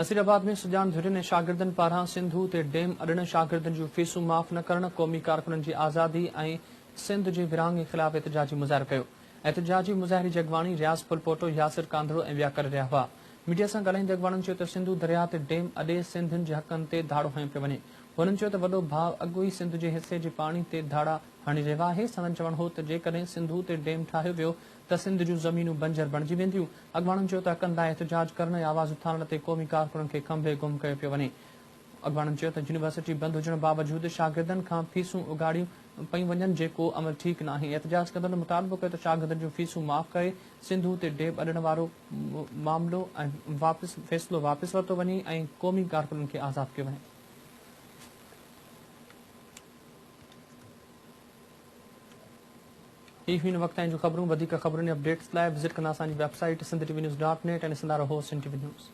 नसीराबाद में सुजान धुरिन ऐं शागिर्दनि पारां सिंधु ते डैम अॾण शागिर्दनि जूं फीसूं माफ़ न करण, क़ौमी कारकुननि जी आज़ादी ऐं सिंध जे विरहाङे जे ख़िलाफ़ एहतजाजी मुज़ाहिरो कयो। एहतजाजी मुज़ाहिरी जगवाणी, रियाज़ पुलपोटो, यासिर कांधड़ो ऐं ॿिया करे रहिया हुआ। मीडिया सां ॻाल्हाईंदे अॻवाणनि चयो त सिंधु दरिया ते डैम अॾे सिंधियुनि जे हक़नि ते धाड़ो हयो पियो वञे। हुननि चयो त वॾो भाउ अॻु ई सिंध जे हिसे जे पाणी ते धाड़ा हणी रहियो आहे। संदनि चवणु हो त जेकॾहिं सिंधु ते डैम ठाहियो वियो त सिंध जूं ज़मीनूं बंजर बणिजी वेंदियूं। अॻवाणनि चयो त हक़नि लाइ एहतजाज करण ऐं आवाज़ उथारण ते क़ौमी कारकुननि खे खंभे गुम कयो पियो वञे। अॻवाणनि चयो त यूनिवर्सिटी बंदि हुजण बावजूदि शागिर्दनि खां फीसूं उगाड़ियूं पयूं वञनि, जेको अमल ठीकु नाहे। एहतजाज कंदड़ मुतालबो कयो त शागिर्दनि जूं फीसूं माफ़ करे सिंधु ते डैम अॾण वारो मामिलो ऐं फ़ैसिलो वापसि वरितो वञे ऐं क़ौमी कारकुननि खे आज़ादु कयो वञे। ही हुई वक़्त जूं ख़बरूं। वधीक ख़बरुनि अपडेट्स लाइ विज़िट कंदा असांजी वेबसाइट sindhtvnews.net ऐं ॾिसंदा रहो सिंध टीवी न्यूज़।